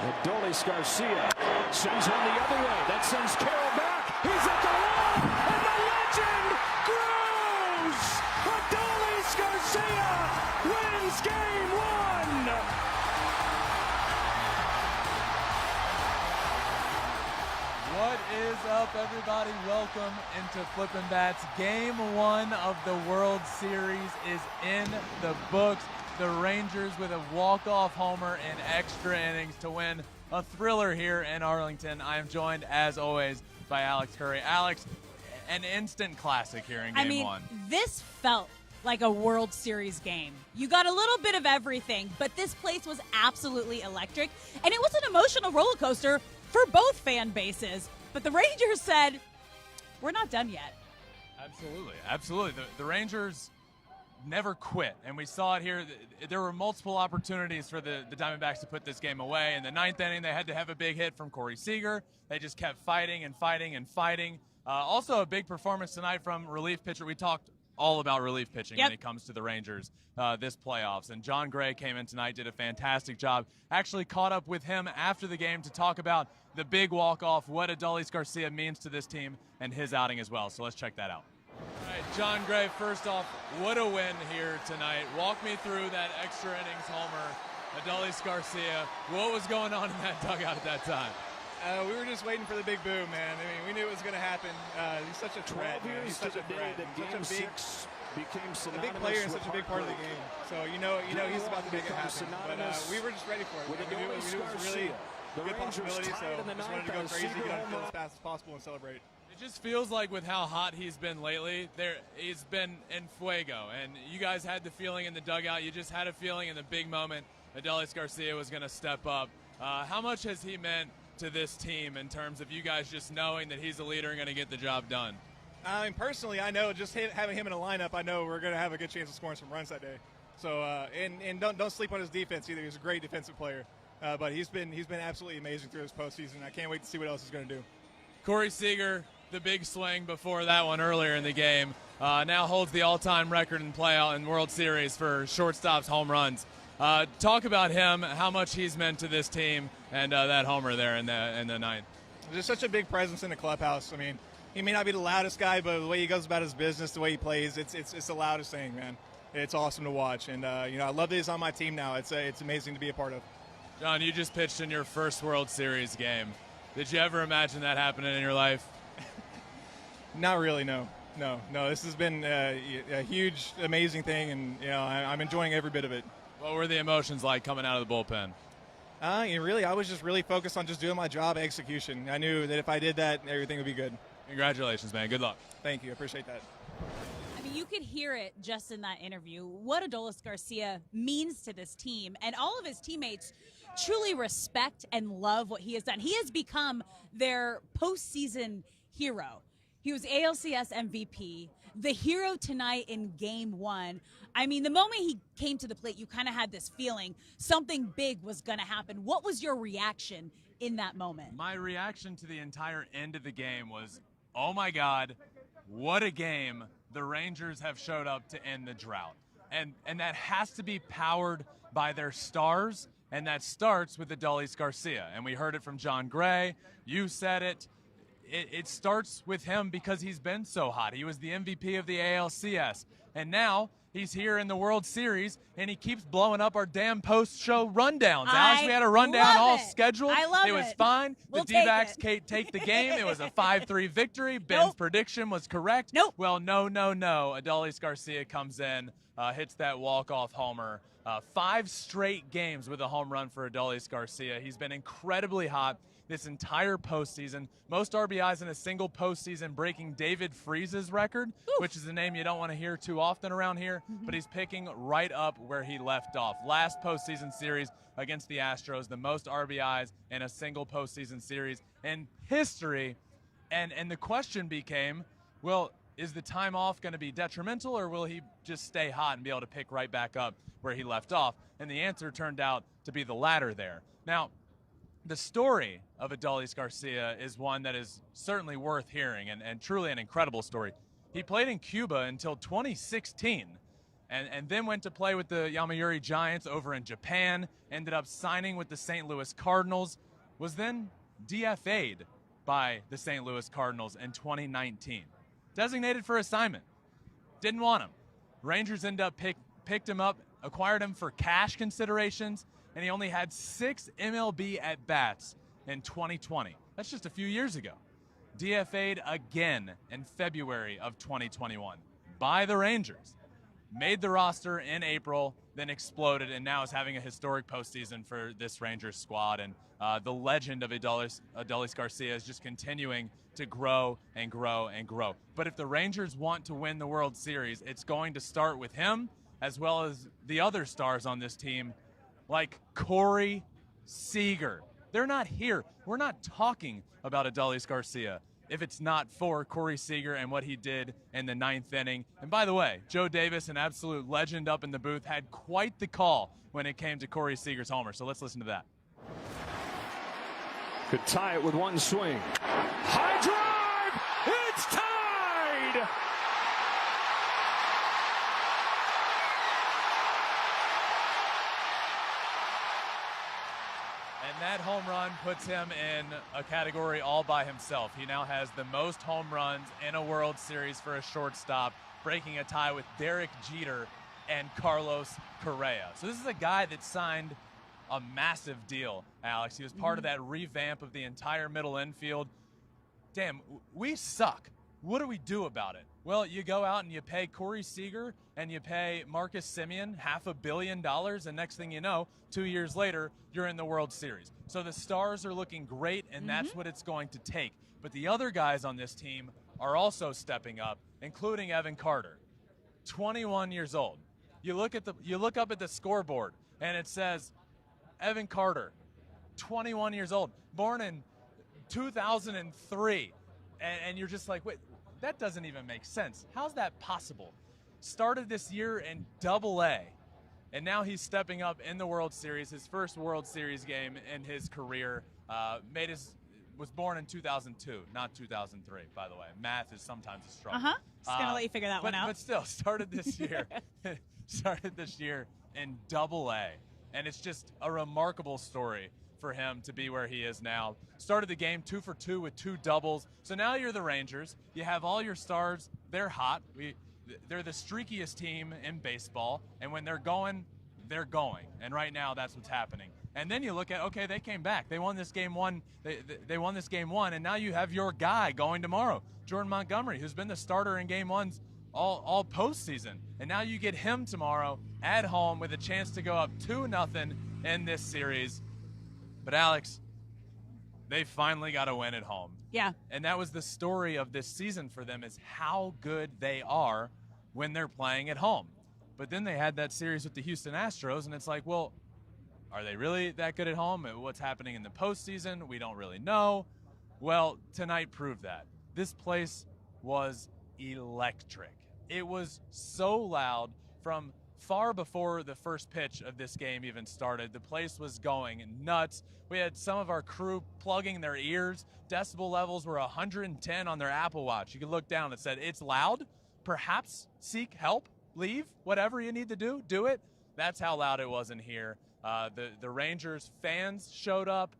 Adolis Garcia sends one the other way. That sends Carroll back. He's at the wall, and the legend grows. Adolis Garcia wins Game 1. What is up, everybody? Welcome into Flippin Bats. Game 1 of the World Series is in the books. The Rangers with a walk-off homer in extra innings to win a thriller here in Arlington. I am joined, as always, by Alex Curry. Alex, an instant classic here in Game 1. This felt like a World Series game. You got a little bit of everything, but this place was absolutely electric, and it was an emotional roller coaster for both fan bases. But the Rangers said, we're not done yet. Absolutely. The Rangers never quit, and we saw it here. There were multiple opportunities for the Diamondbacks to put this game away. In the ninth inning, they had to have a big hit from Seager. They just kept fighting and fighting and fighting. Also a big performance tonight from relief pitcher. We talked all about relief pitching when it comes to the Rangers this playoffs. And Jon Gray came in tonight, did a fantastic job. Actually caught up with him after the game to talk about the big walk-off, what Adolis Garcia means to this team, and his outing as well. So let's check that out. All right, Jon Gray, first off, what a win here tonight. Walk me through that extra innings homer, Adolis Garcia. What was going on in that dugout at that time? We were just waiting for the big boom, man. I mean, we knew it was going to happen. He's such a threat, man. He's such a threat. Such a big player and such a big part of the game. So you know he's about to make it happen. But we were just ready for it. We knew it was a really good possibility, so just wanted to go crazy, get on the field as fast as possible, and celebrate. It just feels like with how hot he's been lately, he's been in fuego. And you guys had the feeling in the dugout. You just had a feeling in the big moment Adolis Garcia was going to step up. How much has he meant to this team in terms of you guys just knowing that he's a leader and going to get the job done? I mean, personally, I know just having him in a lineup, I know we're going to have a good chance of scoring some runs that day. So, and don't sleep on his defense either. He's a great defensive player, but he's been absolutely amazing through this postseason. I can't wait to see what else he's going to do. Seager, the big swing before that one earlier in the game, now holds the all-time record in playoff and World Series for shortstops home runs. Talk about him, how much he's meant to this team, and that homer there in the ninth. There's such a big presence in the clubhouse. I mean, he may not be the loudest guy, but the way he goes about his business, the way he plays, it's the loudest thing, man. It's awesome to watch, and I love that he's on my team now. It's amazing to be a part of. Jon, you just pitched in your first World Series game. Did you ever imagine that happening in your life? Not really, no. This has been a huge, amazing thing, and I'm enjoying every bit of it. What were the emotions like coming out of the bullpen? I was just really focused on just doing my job, execution. I knew that if I did that, everything would be good. Congratulations, man. Good luck. Thank you. I appreciate that. I mean, you could hear it just in that interview, what Adolis Garcia means to this team. And all of his teammates truly respect and love what he has done. He has become their postseason hero. He was ALCS MVP, the hero tonight in Game 1. I mean, the moment he came to the plate, you kind of had this feeling something big was going to happen. What was your reaction in that moment? My reaction to the entire end of the game was, oh my God, what a game. The Rangers have showed up to end the drought. And that has to be powered by their stars, and that starts with Adolis Garcia. And we heard it from Jon Gray. You said it. It starts with him because he's been so hot. He was the MVP of the ALCS. And now he's here in the World Series, and he keeps blowing up our damn post-show rundowns. Alex, we had a rundown all scheduled. I love it. It was fine. We'll the D-backs take the game. It was a 5-3 victory. Ben's prediction was correct. Well, no. Adolis Garcia comes in, hits that walk-off homer. 5 straight games with a home run for Adolis Garcia. He's been incredibly hot this entire postseason. Most RBIs in a single postseason, breaking David Freese's record, which is a name you don't want to hear too often around here, but he's picking right up where he left off. Last postseason series against the Astros, the most RBIs in a single postseason series in history. And the question became, well, is the time off going to be detrimental, or will he just stay hot and be able to pick right back up where he left off? And the answer turned out to be the latter there. Now, the story of Adolis Garcia is one that is certainly worth hearing and truly an incredible story. He played in Cuba until 2016, and then went to play with the Yomiuri Giants over in Japan, ended up signing with the St. Louis Cardinals, was then DFA'd by the St. Louis Cardinals in 2019. Designated for assignment. Didn't want him. Rangers ended up picked him up, acquired him for cash considerations, and he only had 6 MLB at-bats in 2020. That's just a few years ago. DFA'd again in February of 2021 by the Rangers. Made the roster in April, then exploded, and now is having a historic postseason for this Rangers squad. And the legend of Adolis Garcia is just continuing to grow and grow and grow. But if the Rangers want to win the World Series, it's going to start with him as well as the other stars on this team, like Corey Seager. They're not here. We're not talking about Adolis Garcia if it's not for Corey Seager and what he did in the 9th inning. And by the way, Joe Davis, an absolute legend up in the booth, had quite the call when it came to Corey Seager's homer. So let's listen to that. Could tie it with one swing. High drive! It's tied! And that home run puts him in a category all by himself. He now has the most home runs in a World Series for a shortstop, breaking a tie with Derek Jeter and Carlos Correa. So this is a guy that signed a massive deal, Alex. He was part of that revamp of the entire middle infield. Damn, we suck. What do we do about it? Well, you go out and you pay Corey Seager and you pay Marcus Semien $500 million, and next thing you know, 2 years later, you're in the World Series. So the stars are looking great, and that's what it's going to take. But the other guys on this team are also stepping up, including Evan Carter, 21 years old. You look up at the scoreboard, and it says Evan Carter, 21 years old, born in 2003, and you're just like, wait, that doesn't even make sense. How's that possible? Started this year in Double-A, and now he's stepping up in the World Series, his first World Series game in his career. Was born in 2002, not 2003, by the way. Math is sometimes a struggle. Just gonna let you figure that one out. But still, started this year in Double-A, and it's just a remarkable story for him to be where he is now. Started the game 2 for 2 with 2 doubles. So now you're the Rangers. You have all your stars. They're hot. They're the streakiest team in baseball, and when they're going, they're going. And right now, that's what's happening. And then you look at, okay, they came back. They won this game 1. They won this game 1, and now you have your guy going tomorrow, Jordan Montgomery, who's been the starter in game 1s all postseason. And now you get him tomorrow at home with a chance to go up 2-0 in this series. But Alex, they finally got a win at home. Yeah. And that was the story of this season for them, is how good they are when they're playing at home. But then they had that series with the Houston Astros, and it's like, well, are they really that good at home? What's happening in the postseason? We don't really know. Well, tonight proved that. This place was electric. It was so loud from far before the first pitch of this game even started. The place was going nuts. We had some of our crew plugging their ears. Decibel levels were 110 on their Apple Watch. You could look down. It said, it's loud. Perhaps seek help, leave, whatever you need to do it. That's how loud it was in here. The Rangers fans showed up,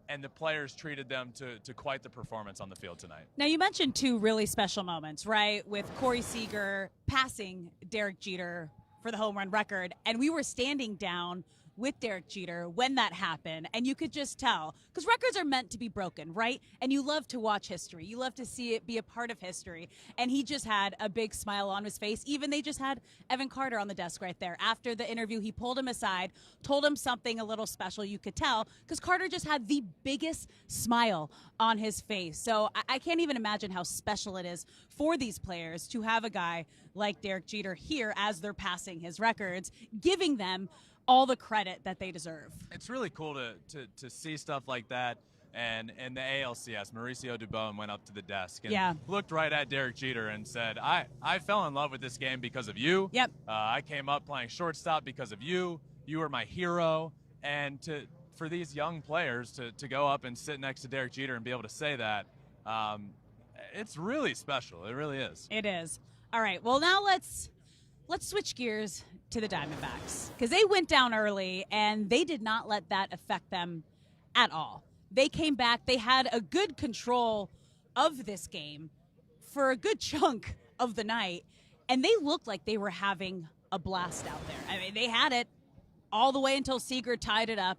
and the players treated them to quite the performance on the field tonight. Now, you mentioned 2 really special moments, right, with Corey Seager passing Derek Jeter for the home run record, and we were standing down with Derek Jeter when that happened, and you could just tell, because records are meant to be broken, right? And you love to watch history. You love to see it be a part of history, and he just had a big smile on his face. Even they just had Evan Carter on the desk right there. After the interview, he pulled him aside, told him something a little special, you could tell, because Carter just had the biggest smile on his face. So I can't even imagine how special it is for these players to have a guy like Derek Jeter here as they're passing his records, giving them all the credit that they deserve. It's really cool to see stuff like that. And the ALCS, Mauricio Dubon went up to the desk and looked right at Derek Jeter and said, I fell in love with this game because of you. Yep. I came up playing shortstop because of you. You were my hero. And for these young players to go up and sit next to Derek Jeter and be able to say that, it's really special. It really is. It is. All right. Well, now let's Let's switch gears to the Diamondbacks, because they went down early, and they did not let that affect them at all. They came back. They had a good control of this game for a good chunk of the night, and they looked like they were having a blast out there. I mean, they had it all the way until Seager tied it up.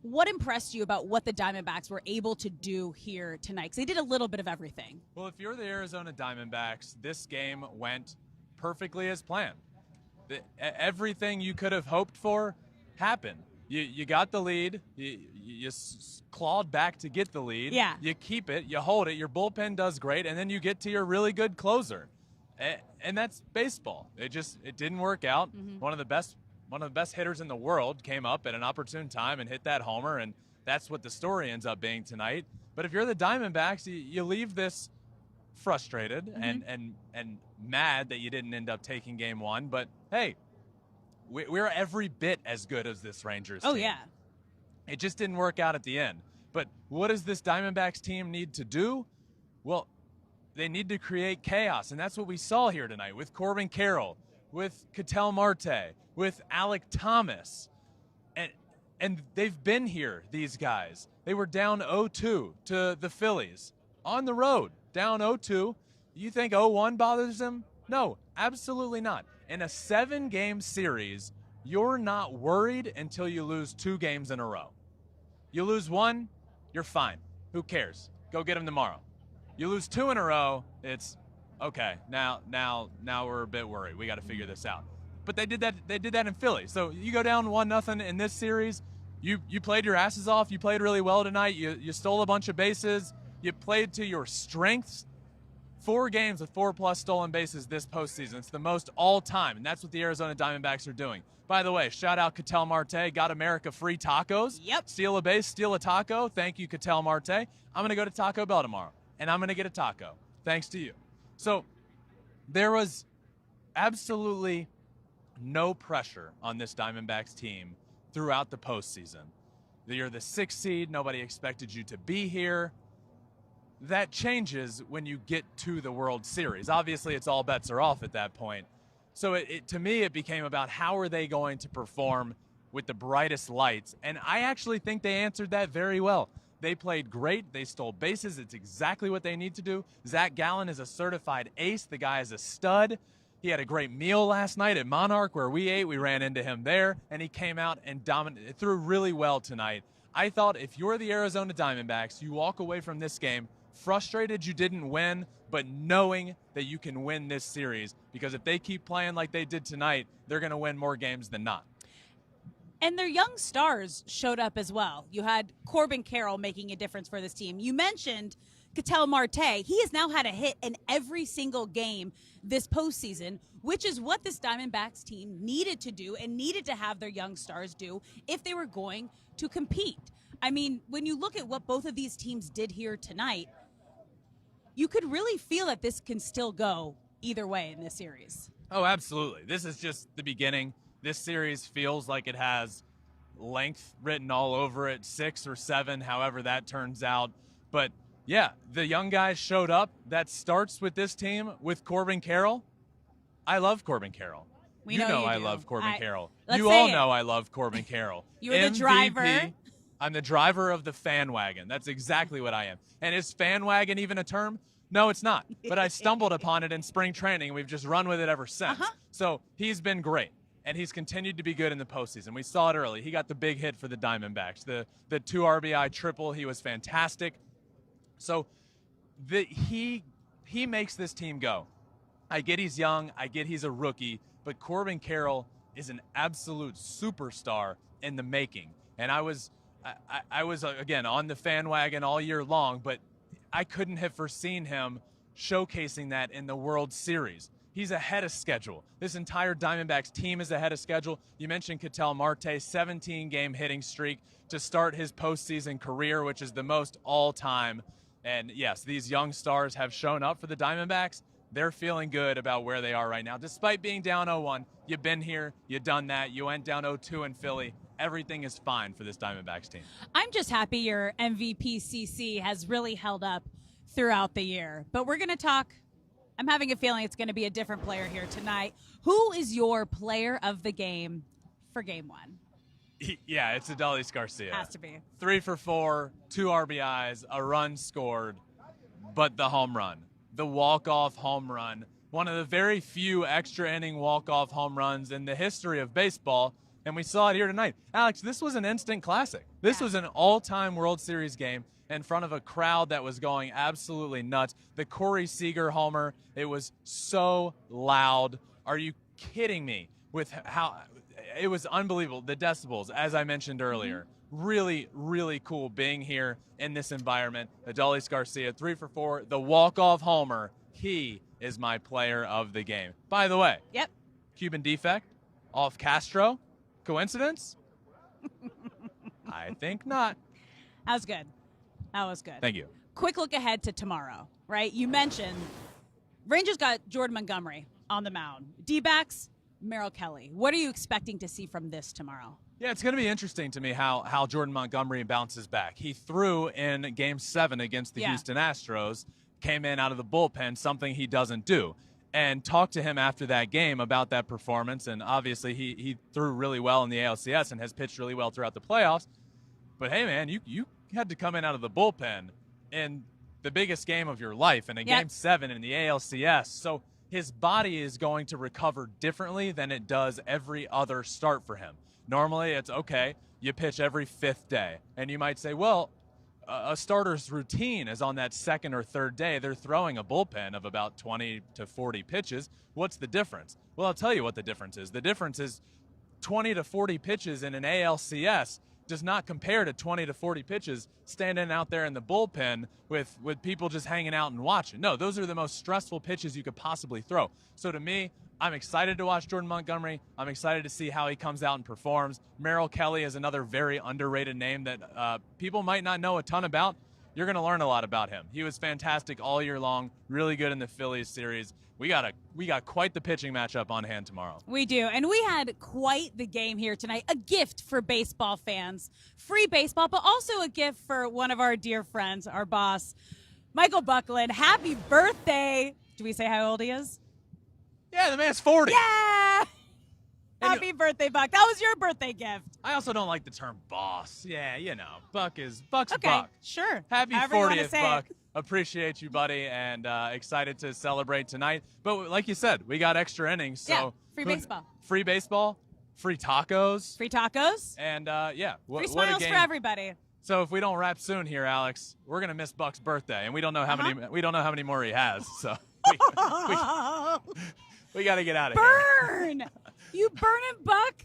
What impressed you about what the Diamondbacks were able to do here tonight? Because they did a little bit of everything. Well, if you're the Arizona Diamondbacks, this game went perfectly as planned. Everything you could have hoped for happened. You got the lead. You clawed back to get the lead. Yeah. You keep it. You hold it. Your bullpen does great, and then you get to your really good closer. And that's baseball. It didn't work out. Mm-hmm. One of the best hitters in the world came up at an opportune time and hit that homer, and that's what the story ends up being tonight. But if you're the Diamondbacks, you leave this frustrated and mad that you didn't end up taking game one. But hey, we're every bit as good as this Rangers team. Oh, yeah. It just didn't work out at the end. But what does this Diamondbacks team need to do? Well, they need to create chaos, and that's what we saw here tonight with Corbin Carroll, with Ketel Marte, with Alec Thomas. And they've been here, these guys. They were down 0-2 to the Phillies on the road, down 0-2. You think 0-1 bothers them? No, absolutely not. In a 7-game series, you're not worried until you lose 2 games in a row. You lose 1, you're fine. Who cares? Go get them tomorrow. You lose 2 in a row, it's okay. Now we're a bit worried. We got to figure this out. But they did that in Philly. So you go down 1-0 in this series. You played your asses off. You played really well tonight. You stole a bunch of bases. You played to your strengths. 4 games with 4+ stolen bases this postseason. It's the most all time, and that's what the Arizona Diamondbacks are doing. By the way, shout out Ketel Marte. Got America free tacos. Yep. Steal a base, steal a taco. Thank you, Ketel Marte. I'm going to go to Taco Bell tomorrow, and I'm going to get a taco. Thanks to you. So there was absolutely no pressure on this Diamondbacks team throughout the postseason. You're the 6th seed. Nobody expected you to be here. That changes when you get to the World Series. Obviously, it's all bets are off at that point. So to me, it became about how are they going to perform with the brightest lights. And I actually think they answered that very well. They played great. They stole bases. It's exactly what they need to do. Zach Gallen is a certified ace. The guy is a stud. He had a great meal last night at Monarch where we ate. We ran into him there, and he came out and threw really well tonight. I thought if you're the Arizona Diamondbacks, you walk away from this game frustrated you didn't win, but knowing that you can win this series, because if they keep playing like they did tonight, they're going to win more games than not. And their young stars showed up as well. You had Corbin Carroll making a difference for this team. You mentioned Ketel Marte. He has now had a hit in every single game this postseason, which is what this Diamondbacks team needed to do and needed to have their young stars do if they were going to compete. I mean, when you look at what both of these teams did here tonight, you could really feel that this can still go either way in this series. Oh, absolutely. This is just the beginning. This series feels like it has length written all over it, 6 or 7, however that turns out. But, yeah, the young guys showed up. That starts with this team with Corbin Carroll. I love Corbin Carroll. You know I love Corbin Carroll. Let's you say all it. know I love Corbin Carroll. You're the driver. I'm the driver of the fan wagon. That's exactly what I am. And is fan wagon even a term? No, it's not. But I stumbled upon it in spring training, and we've just run with it ever since. So he's been great, and he's continued to be good in the postseason. We saw it early. He got the big hit for the Diamondbacks, the 2 RBI triple. He was fantastic. So he makes this team go. I get he's young. I get he's a rookie. But Corbin Carroll is an absolute superstar in the making. And I was again, on the fan wagon all year long, but I couldn't have foreseen him showcasing that in the World Series. He's ahead of schedule. This entire Diamondbacks team is ahead of schedule. You mentioned Ketel Marte, 17-game hitting streak to start his postseason career, which is the most all-time. And, yes, these young stars have shown up for the Diamondbacks. They're feeling good about where they are right now. Despite being down 0-1, you've been here, you've done that. You went down 0-2 in Philly. Everything is fine for this Diamondbacks team. I'm just happy your MVP CC has really held up throughout the year. But we're going to talk I'm having a feeling it's going to be a different player here tonight. Who is your player of the game for game one? Yeah, it's Adolis Garcia. Has to be. 3 for 4, 2 RBIs, a run scored, but the home run, the walk-off home run, one of the very few extra inning walk-off home runs in the history of baseball, and we saw it here tonight. Alex, this was an instant classic. This was an all-time World Series game in front of a crowd that was going absolutely nuts. The Corey Seager homer, it was so loud. Are you kidding me with how it was unbelievable? The decibels, as I mentioned earlier, really, really cool being here in this environment. Adolis Garcia, 3 for 4, the walk-off homer. He is my player of the game. By the way, Cuban defect off Castro. Coincidence? I think not. That was good. That was good. Thank you. Quick look ahead to tomorrow, right? You mentioned Rangers got Jordan Montgomery on the mound. D-backs, Merrill Kelly. What are you expecting to see from this tomorrow? Yeah, it's going to be interesting to me how Jordan Montgomery bounces back. He threw in Game 7 against the Houston Astros, came in out of the bullpen, something he doesn't do. And talked to him after that game about that performance, and obviously he threw really well in the ALCS and has pitched really well throughout the playoffs. But hey, man, you had to come in out of the bullpen in the biggest game of your life in a Game 7 in the ALCS. So his body is going to recover differently than it does every other start for him. Normally, it's okay, you pitch every 5th day. And you might say, well, a starter's routine is on that 2nd or 3rd day. They're throwing a bullpen of about 20 to 40 pitches. What's the difference? Well, I'll tell you what the difference is. The difference is 20 to 40 pitches in an ALCS does not compare to 20 to 40 pitches standing out there in the bullpen with people just hanging out and watching. No, those are the most stressful pitches you could possibly throw. So to me, I'm excited to watch Jordan Montgomery. I'm excited to see how he comes out and performs. Merrill Kelly is another very underrated name that people might not know a ton about. You're going to learn a lot about him. He was fantastic all year long, really good in the Phillies series. We got quite the pitching matchup on hand tomorrow. We do, and we had quite the game here tonight. A gift for baseball fans. Free baseball, but also a gift for one of our dear friends, our boss, Michael Buckland. Happy birthday. Do we say how old he is? Yeah, the man's 40. Yeah! Happy birthday, Buck. That was your birthday gift. I also don't like the term boss. Yeah, you know, Buck's Buck. Sure. Happy 40th, Buck. Appreciate you, buddy, and excited to celebrate tonight. But like you said, we got extra innings. So free baseball. Free baseball, free tacos. Free tacos. And, free smiles for everybody. So if we don't wrap soon here, Alex, we're going to miss Buck's birthday, and we don't know how many more he has. So we got to get out of here. Burn! You burning, Buck?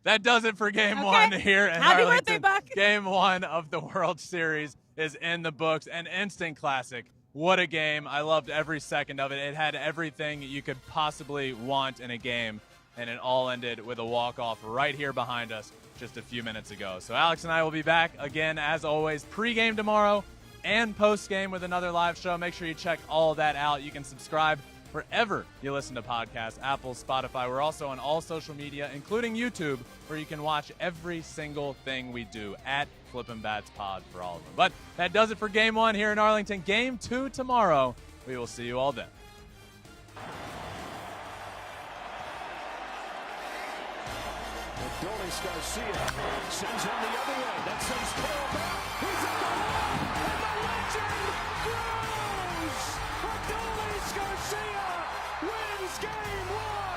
That does it for Game 1 here in Happy Arlington. birthday, Buck. Game 1 of the World Series is in the books. An instant classic. What a game. I loved every second of it. It had everything you could possibly want in a game, and it all ended with a walk-off right here behind us just a few minutes ago. So Alex and I will be back again, as always, pre-game tomorrow and post-game with another live show. Make sure you check all that out. You can subscribe wherever you listen to podcasts, Apple, Spotify. We're also on all social media, including YouTube, where you can watch every single thing we do at Flippin Bats Pod for all of them. But that does it for Game 1 here in Arlington. Game 2 tomorrow. We will see you all then. Adolis Garcia sends him the other way. That sends Carroll back. He's at the wall, and the legend grows. Adolis Garcia wins Game 1.